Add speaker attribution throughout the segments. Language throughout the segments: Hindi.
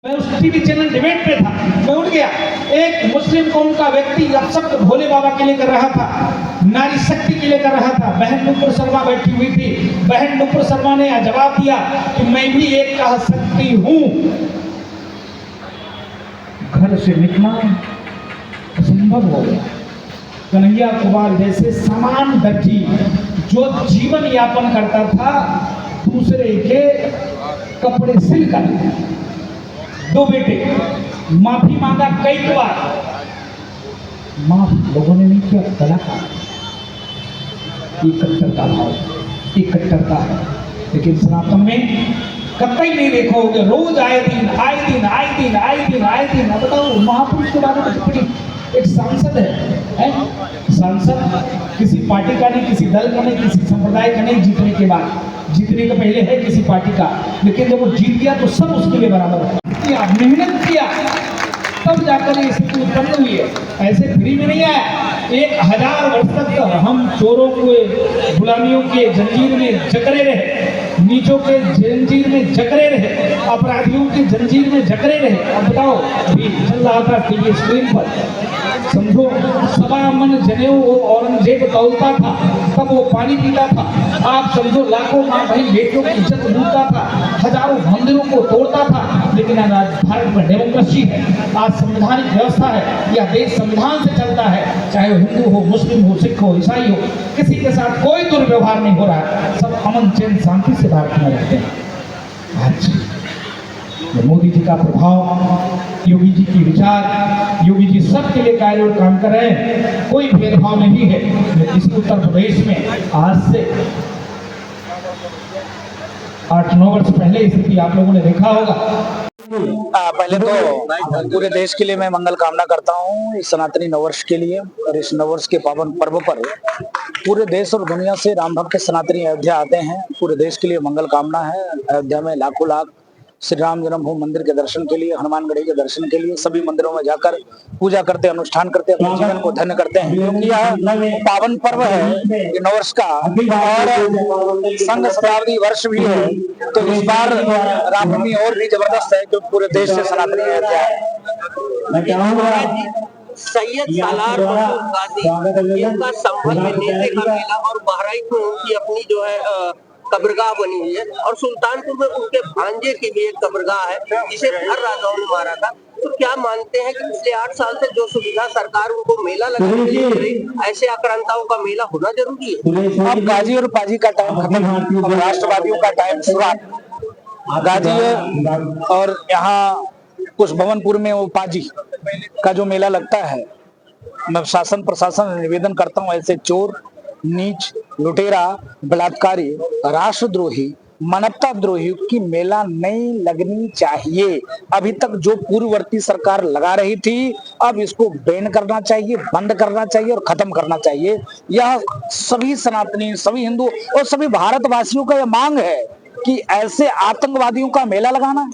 Speaker 1: मैं उस टीवी चैनल डिबेट पे था, मैं उठ गया। एक मुस्लिम कौम का व्यक्ति अपशब्द भोले बाबा के लिए कर रहा था, नारी शक्ति के लिए कर रहा था। बहन नुपुर शर्मा बैठी हुई थी। बहन नुपुर शर्मा ने जवाब दिया कि मैं भी एक कह सकती हूँ। घर से निकलना असंभव हो गया। कन्हैया कुमार जैसे समान दर्जी जो जीवन यापन करता था दूसरे के कपड़े सिलकर, दो बेटे, माफी मांगा कई बार, माफ लोगों ने नहीं किया। कलाकार कट्टरता भाव, कट्टरता है। लेकिन सनातन में कतई नहीं देखोगे, रोज आए दिन अब बताओ महापुरुष के बारे में टिप्पणी। एक सांसद है? सांसद किसी पार्टी का नहीं, किसी दल का नहीं, किसी संप्रदाय का नहीं। जीतने के बाद, जीतने के पहले है किसी पार्टी का, लेकिन जब वो जीत गया तो सब उसके लिए बराबर है। मेहनत किया तब जाकर ये स्थिति उत्पन्न हुई है। ऐसे फ्री में नहीं आया। 1000 वर्ष तक हम चोरों के, गुलामियों के जंजीर में जकड़े रहे, नीचों के जंजीर में जकड़े रहे, अपराधियों की जंजीर में जकड़े रहे। अब बताओ, भी चल रहा था टीवी स्क्रीन पर, समझो 1.25 मन जनेऊ वो औरंगजेब तौलता था, तब वो पानी पीता था। आप समझो लाखों माँ बहन बेटियों की इज्जत लूटता था, हजारों मंदिरों को तोड़ता था। लेकिन आज भारत में डेमोक्रेसी है, आज संवैधानिक व्यवस्था है, यह देश संविधान से चलता है। चाहे वो हिंदू हो, मुस्लिम हो, सिख हो, ईसाई हो, किसी के साथ कोई दुर्व्यवहार नहीं हो रहा है। सब अमन चैन शांति से भारत में रहते हैं। आज मोदी जी का प्रभाव, योगी जी की विचार, योगी जी सबके लिए कार्य और काम कर रहे हैं। कोई भेदभाव नहीं है। इसी उत्तर प्रदेश में आज से 8-9 वर्ष पहले स्थिति आप लोगों ने देखा होगा।
Speaker 2: पहले तो पूरे देश के लिए मैं मंगल कामना करता हूँ इस सनातनी नववर्ष के लिए। और इस नववर्ष के पावन पर्व पर पूरे देश और दुनिया से राम भक्त सनातनी अयोध्या आते हैं। पूरे देश के लिए मंगल कामना है। अयोध्या में लाखों लाख श्री राम जन्मभूमि मंदिर के दर्शन के लिए, हनुमानगढ़ी के दर्शन के लिए सभी मंदिरों में जाकर पूजा करते, अनुष्ठान करते, अपने जीवन को धन्य करते हैं। क्योंकि यह पावन पर्व है ये नववर्ष का, और संघ शताब्दी वर्ष भी है। तो इस बार रामनवमी और भी जबरदस्त है क्योंकि पूरे देश से सनातनी अयोध्या है।
Speaker 3: सैयद सालार गाजी इनका संभल में नेते का मेला और बहराइच में उनकी अपनी जो है कब्रगाह बनी हुई है, और सुल्तानपुर में उनके भांजे की भी एक कब्रगाह है जिसे हर राजाओं ने मारा था। तो क्या मानते हैं कि पिछले 8 साल से जो सुविधा सरकार उनको मेला लगाने के लिए दे रही, ऐसे आक्रांताओं का मेला होना जरूरी है?
Speaker 2: अब गाजी और पाजी का टाइम खत्म, अब राष्ट्रवादियों का टाइम शुरुआत। गाजी है और यहाँ कुछ भवनपुर में वो पाजी का जो मेला लगता है, मैं शासन प्रशासन से निवेदन करता हूँ ऐसे चोर, नीच, लुटेरा, बलात्कारी, राष्ट्रद्रोही, मानवता द्रोही की मेला नहीं लगनी चाहिए। अभी तक जो पूर्ववर्ती सरकार लगा रही थी, अब इसको बैन करना चाहिए, बंद करना चाहिए और खत्म करना चाहिए। यह सभी सनातनी, सभी हिंदू और सभी भारतवासियों का यह मांग है कि ऐसे आतंकवादियों का मेला लगाना,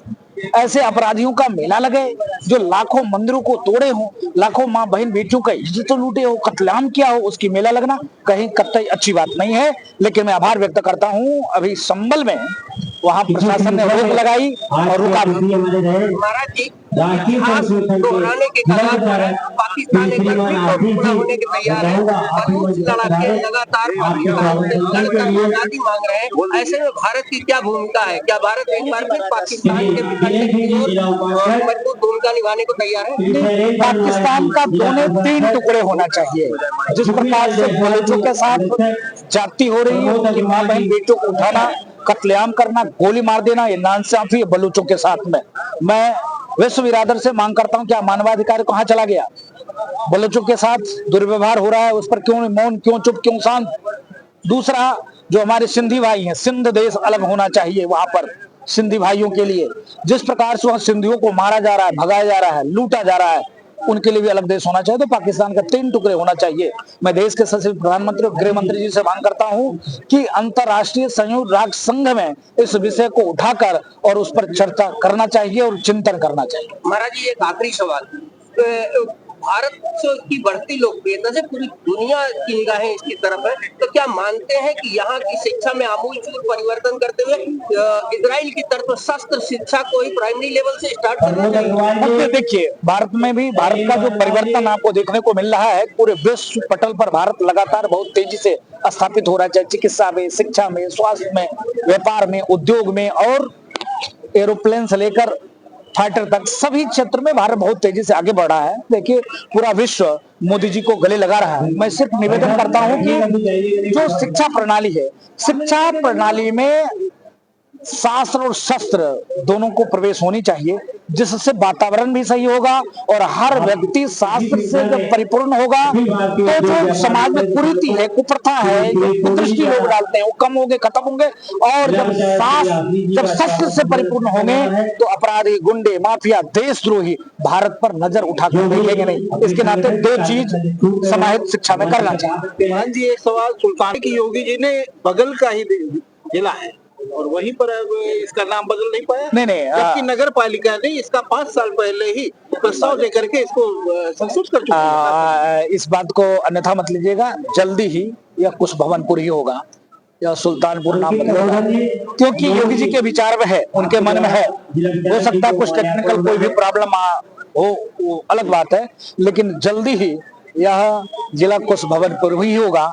Speaker 2: ऐसे अपराधियों का मेला लगे जो लाखों मंदिरों को तोड़े हो, लाखों माँ बहन बेटियों का इज्जत लूटे हो, कत्लेआम किया हो, उसकी मेला लगना कहीं कतई अच्छी बात नहीं है। लेकिन मैं आभार व्यक्त करता हूँ अभी संभल में वहाँ प्रशासन ने रोक लगाई और रुका भी।
Speaker 3: महाराज जी दोहराने के पाकिस्तान होने के तैयार है, लगातार आजादी मांग रहे हैं। ऐसे में भारत की क्या भूमिका है? क्या भारत एक बार फिर पाकिस्तान के मजबूत भूमिका निभाने को तैयार है?
Speaker 2: पाकिस्तान का दोनों 3 टुकड़े होना चाहिए। जिस प्रकार से बलूचों के साथ जाति हो रही है, उनकी माँ बहन बेटियों को उठाना, कत्लेआम करना, गोली मार देना, ये नाइंसाफी है बलूचों के साथ में। मैं विश्व बिरादर से मांग करता हूं, क्या मानवाधिकार कहाँ चला गया? बलूचों के साथ दुर्व्यवहार हो रहा है, उस पर क्यों मौन, क्यों चुप, क्यों शांत? दूसरा, जो हमारे सिंधी भाई हैं, सिंध देश अलग होना चाहिए। वहां पर सिंधी भाइयों के लिए जिस प्रकार से वहां सिंधियों को मारा जा रहा है, भगाया जा रहा है, लूटा जा रहा है, उनके लिए भी अलग देश होना चाहिए। तो पाकिस्तान का 3 टुकड़े होना चाहिए। मैं देश के सचिव, प्रधानमंत्री और गृह मंत्री जी से मांग करता हूं कि अंतर्राष्ट्रीय संयुक्त राष्ट्र संघ में इस विषय को उठाकर और उस पर चर्चा करना चाहिए और चिंतन करना चाहिए।
Speaker 3: महाराज जी एक आखिरी सवाल, भारत की बढ़ती लोकप्रियता से पूरी दुनिया की निगाहें इसकी तरफ है, तो क्या मानते हैं कि यहाँ की शिक्षा में आमूलचूल परिवर्तन करते हुए इजराइल की तरफ शस्त्र शिक्षा को ही प्राइमरी लेवल से स्टार्ट करना चाहिए?
Speaker 2: अब देखिए, भारत में भी भारत का जो परिवर्तन आपको देखने को मिल रहा है, पूरे विश्व पटल पर भारत लगातार बहुत तेजी से स्थापित हो रहा है, चाहे चिकित्सा में, शिक्षा में, स्वास्थ्य में, व्यापार में, उद्योग में और एरोप्लेन से लेकर फाइटर तक सभी क्षेत्र में भारत बहुत तेजी से आगे बढ़ रहा है। देखिए, पूरा विश्व मोदी जी को गले लगा रहा है। मैं सिर्फ निवेदन करता हूं कि जो शिक्षा प्रणाली है, शिक्षा प्रणाली में शास्त्र और शस्त्र दोनों को प्रवेश होनी चाहिए, जिससे वातावरण भी सही होगा और हर व्यक्ति शास्त्र से जब परिपूर्ण होगा तो जो समाज में कुरीति है, कुप्रथा है, कुदृष्टि लोग डालते हैं, वो कम होंगे, खत्म होंगे। और जब शस्त्र से परिपूर्ण होंगे तो अपराधी, गुंडे, माफिया, देशद्रोही भारत पर नजर उठाकर देखेंगे नहीं। इसके नाते दो चीज समाहित शिक्षा में करना चाहिए।
Speaker 4: मान जी, एक सवाल सुल्तान की योगी जी ने बगल का ही जिला है और वहीं पर अब इसका नाम बदल नहीं पाया।
Speaker 2: नहीं,
Speaker 4: जबकि नगर पालिका ने इसका 5 साल पहले ही प्रस्ताव लेकर के इसको संशोधित कर चुका है।
Speaker 2: इस बात को अन्यथा मत लीजिएगा, जल्दी ही यह कुछ भवनपुर ही होगा या सुल्तानपुर नाम बदलेगा, क्योंकि योगी जी के विचार में है, उनके मन में है। हो सकता है कुछ टेक्निकल कोई भी प्रॉब्लम हो, वो अलग बात है, लेकिन जल्दी ही यह जिला कुछ भवनपुर ही होगा।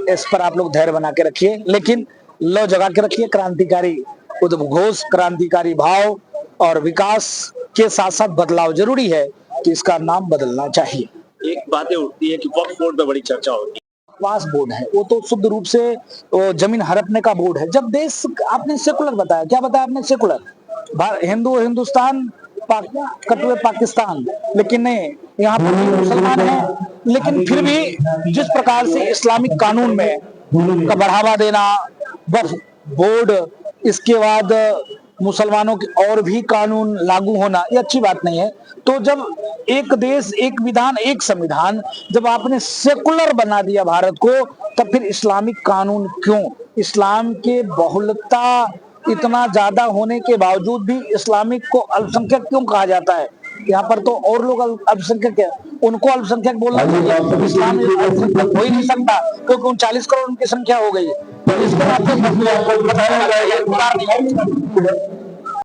Speaker 2: इस पर आप लोग धैर्य बना के रखिए, लेकिन लो जगा के रखिए। क्रांतिकारी उद्घोष, क्रांतिकारी भाव और विकास के साथ साथ बदलाव जरूरी है, तो इसका नाम बदलना चाहिए।
Speaker 4: एक बातें उठती है कि वक्फ बोर्ड में बड़ी चर्चा होती है।
Speaker 2: पास बोर्ड है, वो तो शुद्ध रूप से वो जमीन हड़पने का बोर्ड है। जब देश, आपने सेकुलर बताया, क्या बताया आपने? सेकुलर हिंदू हिंदुस्तान, कटुए पाकिस्तान, लेकिन नहीं, यहाँ पर भी मुसलमान हैं, लेकिन फिर भी जिस प्रकार से इस्लामिक कानून में का बढ़ावा देना, वक्फ बोर्ड, इसके बाद मुसलमानों के और भी कानून लागू होना, ये अच्छी बात नहीं है। तो जब एक देश, एक विधान, एक संविधान, जब आपने सेकुलर बना दिया भारत को, तब फिर इस्लामिक कानून क्यों? इस्लाम के बहुलता इतना ज्यादा होने के बावजूद भी इस्लामिक को अल्पसंख्यक क्यों कहा जाता है? यहाँ पर तो और लोग अल्पसंख्यक है, उनको अल्पसंख्यक बोलना चाहिए। इस्लाम अल्पसंख्यक हो ही नहीं सकता, क्योंकि 39 करोड़ उनकी संख्या हो गई है। इसको आपको